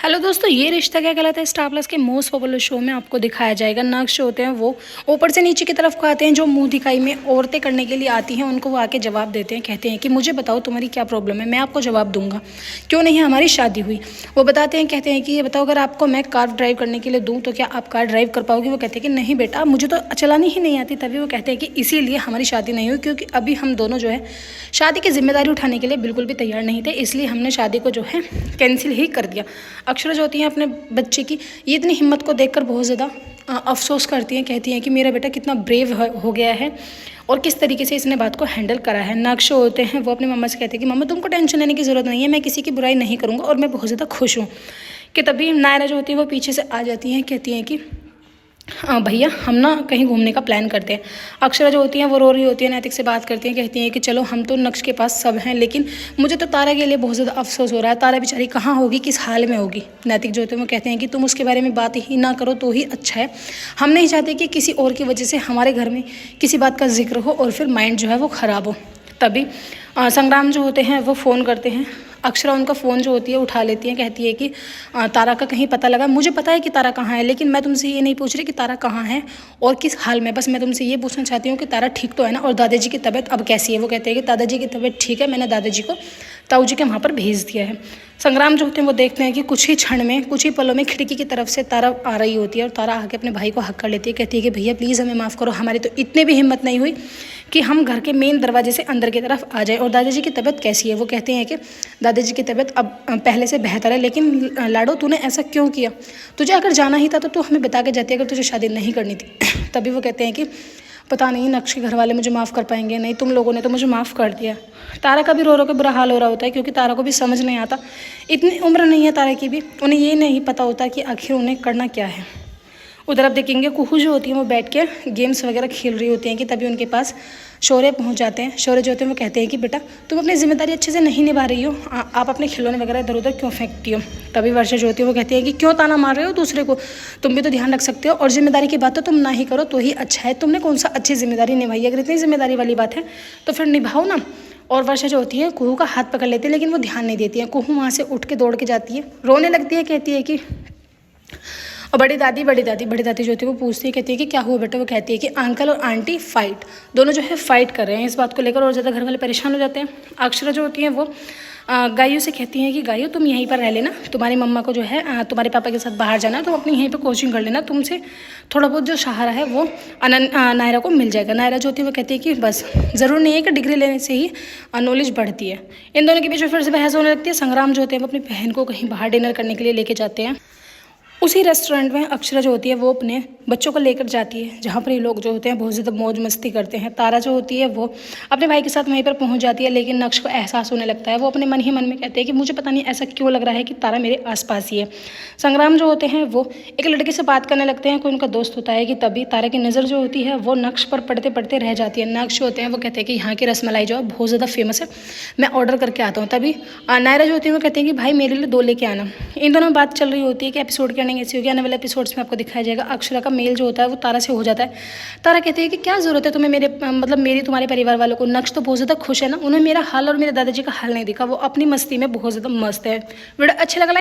Hello दोस्तों, ये रिश्ता क्या कहलाता है स्टार प्लस के मोस्ट पॉपुलर शो में आपको दिखाया जाएगा। नक्श होते हैं वो ऊपर से नीचे की तरफ को आते हैं। जो मुंह दिखाई में औरतें करने के लिए आती हैं उनको वो आके जवाब देते हैं, कहते हैं कि मुझे बताओ तुम्हारी क्या प्रॉब्लम है, मैं आपको जवाब दूंगा, क्यों नहीं हमारी शादी हुई। वो बताते हैं, कहते हैं कि ये बताओ अगर आपको मैं कार ड्राइव करने के लिए दूँ तो क्या आप कार ड्राइव कर पाओगे। वो कहते हैं कि नहीं बेटा, मुझे तो चलानी ही नहीं आती। तभी वो कहते हैं कि इसीलिए हमारी शादी नहीं हुई, क्योंकि अभी हम दोनों जो है शादी की जिम्मेदारी उठाने के लिए बिल्कुल भी तैयार नहीं थे, इसलिए हमने शादी को जो है कैंसिल ही कर दिया। अक्षरा जो होती हैं अपने बच्चे की ये इतनी हिम्मत को देखकर बहुत ज़्यादा अफसोस करती हैं, कहती हैं कि मेरा बेटा कितना ब्रेव हो गया है और किस तरीके से इसने बात को हैंडल करा है। नक्श होते हैं वो अपनी मम्मा से कहते हैं कि मम्मा तुमको टेंशन लेने की ज़रूरत नहीं है, मैं किसी की बुराई नहीं करूँगा और मैं बहुत ज़्यादा खुश हूँ। कि तभी नायरा जो होती है वो पीछे से आ जाती हैं, कहती हैं कि भैया हम ना कहीं घूमने का प्लान करते हैं। अक्षरा जो होती हैं वो रो रही होती है, नैतिक से बात करती हैं, कहती हैं कि चलो हम तो नक्श के पास सब हैं, लेकिन मुझे तो तारा के लिए बहुत ज़्यादा अफसोस हो रहा है। तारा बेचारी कहाँ होगी, किस हाल में होगी। नैतिक जो होते हैं वो कहते हैं कि तुम उसके बारे में बात ही ना करो तो ही अच्छा है। हम नहीं चाहते कि किसी और की वजह से हमारे घर में किसी बात का जिक्र हो और फिर माइंड जो है वो ख़राब हो। तभी संग्राम जो होते हैं वो फ़ोन करते हैं। अक्षरा उनका फ़ोन जो होती है उठा लेती है, कहती है कि तारा का कहीं पता लगा। मुझे पता है कि तारा कहाँ है, लेकिन मैं तुमसे ये नहीं पूछ रही कि तारा कहाँ है और किस हाल में। बस मैं तुमसे ये पूछना चाहती हूँ कि तारा ठीक तो है ना, और दादाजी की तबीयत अब कैसी है। वो कहते हैं कि दादाजी की तबीयत ठीक है, मैंने दादाजी को ताऊ जी के वहाँ पर भेज दिया है। संग्राम जो होते हैं वो देखते हैं कि कुछ ही क्षण में, कुछ ही पलों में खिड़की की तरफ से तारा आ रही होती है और तारा आके अपने भाई को हक कर लेती है, कहती है कि भैया प्लीज़ हमें माफ़ करो, हमारी तो इतने भी हिम्मत नहीं हुई कि हम घर के मेन दरवाजे से अंदर की तरफ आ जाए। और दादाजी की तबीयत कैसी है। वो कहते हैं कि दादाजी की तबीयत अब पहले से बेहतर है, लेकिन लाडो तूने ऐसा क्यों किया, तुझे अगर जाना ही था तो तू हमें बता के जाती अगर तुझे शादी नहीं करनी थी। तभी वो कहते हैं कि पता नहीं नक्श के घर वाले मुझे माफ़ कर पाएंगे, नहीं तुम लोगों ने तो मुझे माफ़ कर दिया। तारा का भी रो रो के बुरा हाल हो रहा होता है, क्योंकि तारा को भी समझ नहीं आता, इतनी उम्र नहीं है तारा की भी, उन्हें ये नहीं पता होता कि आखिर उन्हें करना क्या है। उधर आप देखेंगे कुहू जो होती है वो बैठ के गेम्स वगैरह खेल रही होती हैं कि तभी उनके पास शौर्य पहुंच जाते हैं। शौर्य जो होते हैं वो कहते हैं कि बेटा तुम अपनी जिम्मेदारी अच्छे से नहीं निभा रही हो, आप अपने खिलौने वगैरह इधर उधर क्यों फेंकती हो। तभी वर्षा जो होती है वो कहती है कि क्यों ताना मार रहे हो दूसरे को, तुम भी तो ध्यान रख सकते हो और जिम्मेदारी की बात तो तुम ना ही करो तो ही अच्छा है। तुमने कौन सा अच्छी जिम्मेदारी निभाई, अगर इतनी जिम्मेदारी वाली बात है तो फिर निभाओ ना। और वर्षा जो होती है कुहू का हाथ पकड़ लेती है, लेकिन वो ध्यान नहीं देती है। कुहू वहाँ से उठ के दौड़ के जाती है, रोने लगती है, कहती है कि और बड़ी दादी जो होती है वो पूछती है, कहती है कि क्या हुआ बेटा। वो कहती है कि अंकल और आंटी फाइट, दोनों जो है फाइट कर रहे हैं। इस बात को लेकर और ज़्यादा घर वाले परेशान हो जाते हैं। अक्षरा जो होती हैं वो गायू से कहती हैं कि गायू तुम यहीं पर रह लेना, तुम्हारी मम्मा को जो है तुम्हारे पापा के साथ बाहर जाना है, तुम अपनी यहीं पर कोचिंग कर लेना, तुमसे थोड़ा बहुत जो सहारा है वो नायरा को मिल जाएगा। नायरा जो होती है वो कहती है कि बस ज़रूर नहीं है कि डिग्री लेने से ही नॉलेज बढ़ती है। इन दोनों के बीच में फिर से बहस होने लगती है। संग्राम जो होते हैं वो अपनी बहन को कहीं बाहर डिनर करने के लिए लेके जाते हैं। उसी रेस्टोरेंट में अक्षरा जो होती है वो अपने बच्चों को लेकर जाती है, जहाँ पर ये लोग जो होते हैं बहुत ज़्यादा मौज मस्ती करते हैं। तारा जो होती है वो अपने भाई के साथ वहीं पर पहुँच जाती है, लेकिन नक्श को एहसास होने लगता है। वो अपने मन ही मन में कहते हैं कि मुझे पता नहीं ऐसा क्यों लग रहा है कि तारा मेरे आसपास ही है। संग्राम जो होते हैं वो एक लड़के से बात करने लगते हैं, कोई उनका दोस्त होता है। कि तभी तारा की नज़र जो होती है वो नक्श पर पढ़ते पढ़ते रह जाती है। नक्श होते हैं वो कहते हैं कि यहाँ की रसमलाई जो है बहुत ज़्यादा फेमस है, मैं ऑर्डर करके आता हूँ। तभी नायरा जो होती है वो कहते हैं कि भाई मेरे लिए 2 लेके आना। इन दोनों में बात चल रही होती है कि एपिसोड की अर्निंग ऐसी होगी। आने वाले एपिसोड्स में आपको दिखाया जाएगा अक्षरा का मेल जो होता है वो तारा से हो जाता है। तारा कहती है कि क्या ज़रूरत है तुम्हें मेरे मेरी तुम्हारे परिवार वालों को, नक्श तो बहुत ज़्यादा खुश है ना, उन्हें मेरा हाल और मेरे दादाजी का हाल नहीं दिखा, वो अपनी मस्ती में बहुत ज़्यादा मस्त है। वीडियो अच्छा लगा